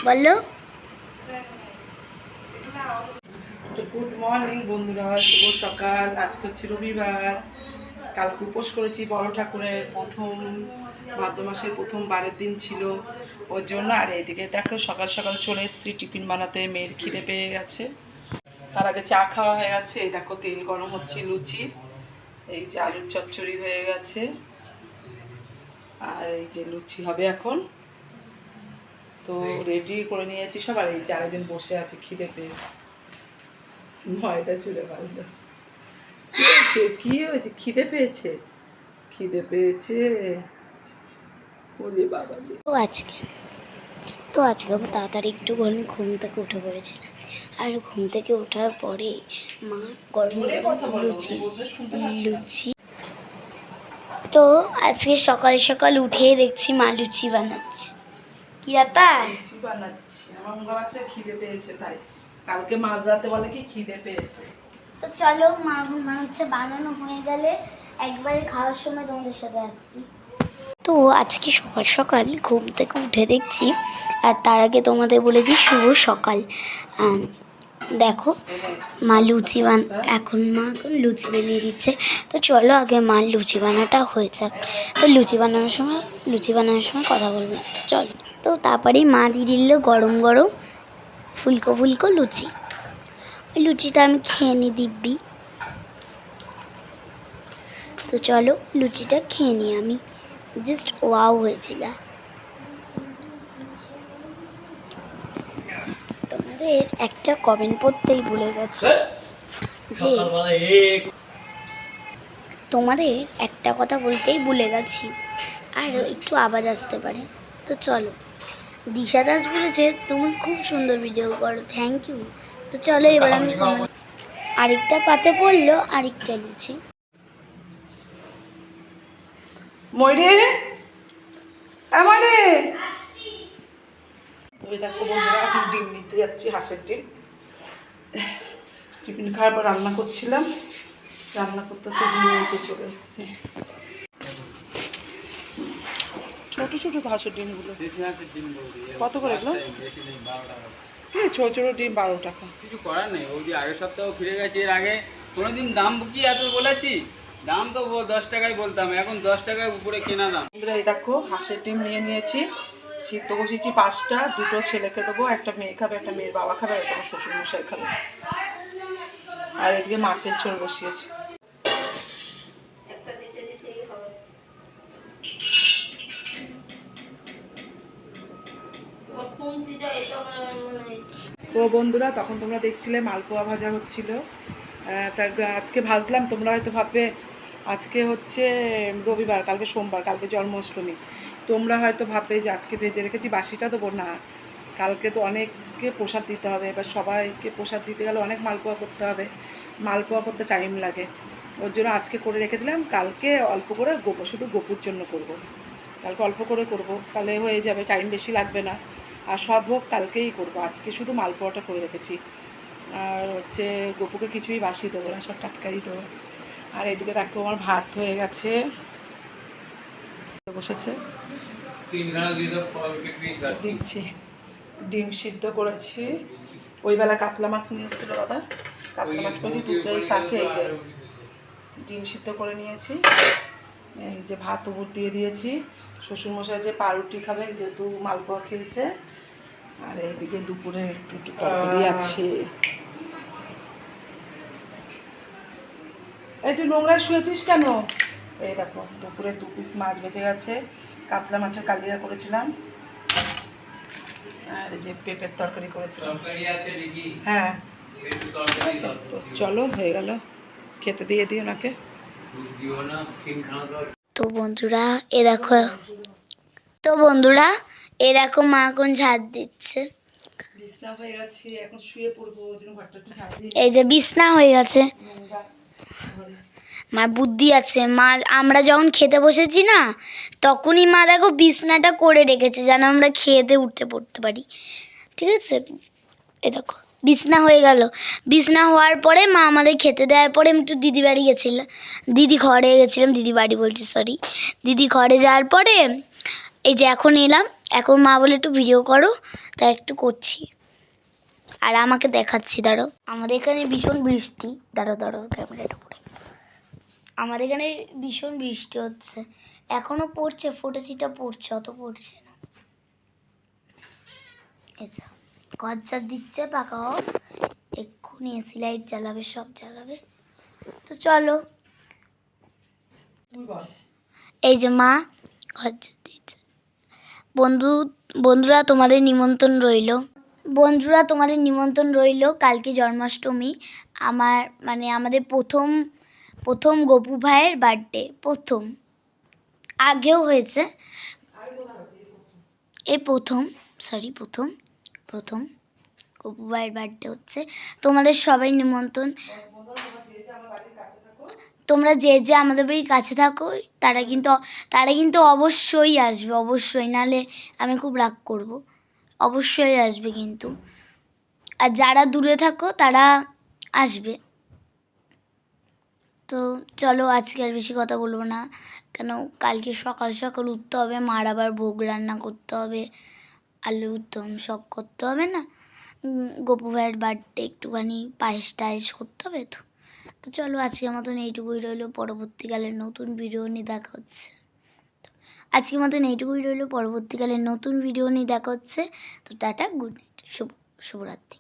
বলো। Good morning বন্ধুরা, শুভ সকাল। আজকে হচ্ছে রবিবার। কালকে উপোস করেছি, বড় ঠাকুরের প্রথম ভাদ্র মাসের প্রথম বারের দিন ছিল, ওর জন্য। আর এইদিকে দেখো সকাল সকাল চলে এসেছি টিফিন বানাতে, মেয়ের খিদে পেয়ে গেছে। তার আগে চা খাওয়া হয়ে গেছে। এই দেখো তেল গরম হচ্ছে লুচির, এই যে আলুর চচ্চড়ি হয়ে গেছে, আর এই যে লুচি হবে এখন। তো রেডি করে নিয়েছি সব। আর এই যে আরেকজন বসে আছে, খিদে পেয়েছে, ময়দা চুলে পাল্টা। কি হয়েছে? খিদে পেয়েছে, খিদে পেয়েছে। ওরে বাবা রে। তো আজকে আমি তাড়াতাড়ি একটুখানি ঘুম থেকে উঠে পড়েছিলাম। আর ঘুম থেকে ওঠার পরে মা গরম গরম লুচি। তো আজকে সকাল সকাল উঠে দেখছি মা লুচি বানাচ্ছে। কি ব্যাপার? লুচি বানাচ্ছি, আমার মুখা বাচ্চা খিদে পেয়েছে, তাই কালকে মাঝ রাতে বলে কি খিদে পেয়েছে। তো চলো, মা হচ্ছে বানানো হয়ে গেলে একবারে খাওয়ার সময় তোমাদের সাথে আসছি। তো আজকে সকাল সকাল ঘুম থেকে উঠে দেখছি, আর তার আগে তোমাদের বলে দিই শুভ সকাল। দেখো মা এখন লুচি বানিয়ে দিচ্ছে। তো চলো আগে মা লুচি বানাটা হয়ে যাক। তো লুচি বানানোর সময় কথা বলবো না, তো চলো। তো তারপরেই মা দিয়ে দিল গরম গরম ফুলকো ফুলকো লুচি। ওই লুচিটা আমি খেয়ে নিই দিব্যি। তো চলো লুচিটা খেয়ে নিই আমি। জাস্ট ওয়াও হয়েছিল। তোমাদের একটা কমেন্ট পড়তেই ভুলে গেছি, যে তোমাদের একটা কথা বলতেই ভুলে গেছি, আর একটু আওয়াজ আসতে পারে। তো চলো, দিশা দাস বলেছে তুমি খুব সুন্দর ভিডিও করো, থ্যাংক ইউ। তো চলো এবার আমি আরেকটা পাতে পড়লো, আরেকটা লুচি। ময়রে আমারে ওই দেখো বন্ধুরা, এখন ডিম নিতে যাচ্ছি, হাঁসের ডিম। টিফিন খাওয়ার পর রান্না করছিলাম, রান্না করতে তো ডিম নিতে চলে এসেছি। ছোট ছোট হাঁসের ডিমগুলো কত করে এগুলো? ছোট ছোট ডিম 12 টাকা। কিছু করার নেই, ওই আগের সপ্তাহ ফিরে গেছে। এর আগে কোনোদিন দাম কি এত বলেছি? দাম তো 10 টাকায় বলতাম, এখন 10 টাকার উপরে কেনা দাম। এই দেখো হাঁসের ডিম নিয়ে নিয়েছি, সিদ্ধ বসিয়েছি 5টা, 2টো ছেলেকে দেবো, একটা মেয়ে খাবে, একটা মেয়ের বাবা খাবে, আর একটা শ্বশুর মশাই খাবে। আর এদিকে মাছের ঝোল বসিয়েছি। তো বন্ধুরা, তখন তোমরা দেখছিলে মালপোয়া ভাজা হচ্ছিল। তা আজকে ভাজলাম। তোমরা হয়তো ভাববে আজকে হচ্ছে রবিবার, কালকে সোমবার, কালকে জন্মাষ্টমী। তোমরা হয়তো ভাববে যে আজকে ভেজে রেখেছি, বাসিটা দেবো না। কালকে তো অনেককে প্রসাদ দিতে হবে, এবার সবাইকে প্রসাদ দিতে গেলে অনেক মালপোয়া করতে হবে, মালপোয়া করতে টাইম লাগে। ওর জন্য আজকে করে রেখে দিলাম, কালকে অল্প করে শুধু গোপুর জন্য করব। কালকে অল্প করে করব, তাহলে হয়ে যাবে, টাইম বেশি লাগবে না। আর সব ভোগ কালকেই করব, আজকে শুধু মালপোয়াটা করে রেখেছি। আর হচ্ছে গপুকে কিছুই বাসি দেবো না, সব টাটকাই দেবো। আর এদিকে দেখো আমার ভাত হয়ে গেছে, বসেছে দিচ্ছি। ডিম সিদ্ধ করেছি, ওই বেলা কাতলা মাছ নিয়ে এসেছিলো দাদা, কাতলা মাছ করেছি, 2 পিস আছে। এই যে ডিম সিদ্ধ করে নিয়েছি, এই যে ভাত উপর দিয়ে দিয়েছি। শ্বশুরমশাই যে পাউরুটি খাবে, যেহেতু মালপোয়া খেয়েছে। আর এইদিকে দুপুরে একটু তরকারি আছে। এই তুই নোংরায় শুয়েছিস কেন? এই দেখো দুপুরে 2 পিস মাছ বেঁচে গেছে, কাতলা মাছের কালিয়া করেছিলাম, আর এই যে পেঁপের তরকারি করেছিলাম। হ্যাঁ আচ্ছা, তো চলো হয়ে গেল, খেতে দিয়ে দিই ওনাকে। তো বন্ধুরা এ দেখো মা এখন ঝাড় দিচ্ছে। বিছনা হয়ে গেছে, এখন শুয়ে পড়বো, ওই জন্য ঘরটা একটু ঝাড় দিয়ে। এই যে বিছনা হয়ে গেছে, মা বুদ্ধি আছে। মা আমরা যখন খেতে বসেছি না, তখনই মা দেখো বিছনাটা করে রেখেছে, যেন আমরা খেতে উঠতে পড়তে পারি, ঠিক আছে। এ দেখো বিছনা হয়ে গেল। বিছনা হওয়ার পরে মা আমাদের খেতে দেওয়ার পরে আমি একটু দিদি বাড়ি গেছিলাম, দিদি ঘরে যাওয়ার পরে এই যে এখন এলাম, এখন মা বলে একটু ভিডিও করো, তাই একটু করছি। আর আমাকে দেখাচ্ছি, দাঁড়ো। আমাদের এখানে ভীষণ বৃষ্টি, দাঁড়ো ক্যামেরাটা পড়ে। আমাদের এখানে ভীষণ বৃষ্টি হচ্ছে, এখনো পড়ছে, ফোটাচিটা পড়ছে, অত পড়ছে না। আচ্ছা, কজ্জার দিচ্ছে পাকা অফ, এক্ষুনি এসি লাইট জ্বালাবে, সব জ্বালাবে। তো চলো, এই যে মা কজ্জার দিচ্ছে। বন্ধুরা তোমাদের নিমন্ত্রণ রইল। কালকে জন্মাষ্টমী, আমাদের প্রথম গপু ভাইয়ের বার্থডে। আগেও হয়েছে, প্রথম গপু ভাইয়ের বার্থডে হচ্ছে। তোমাদের সবাই নিমন্ত্রণ। তোমরা যে আমাদের বাড়ির কাছে থাকো তারা কিন্তু অবশ্যই আসবে, অবশ্যই, নাহলে আমি খুব রাগ করব। অবশ্যই আসবে কিন্তু। আর যারা দূরে থাকো তারা আসবে। তো চলো, আজকে আর বেশি কথা বলবো না, কেন কালকে সকাল সকাল উঠতে হবে, মার আবার ভোগ রান্না করতে হবে, আলুর দম সব করতে হবে না। গপু ভাইয়ের বার্থডে, একটুখানি পায়েস টায়েস করতে হবে। তো চলো, আজকের মতন এইটুকুই রইলো। পরবর্তীকালে নতুন ভিডিও নিয়ে দেখা হচ্ছে। তো টাটা, গুড নাইট, শুভরাত্রি।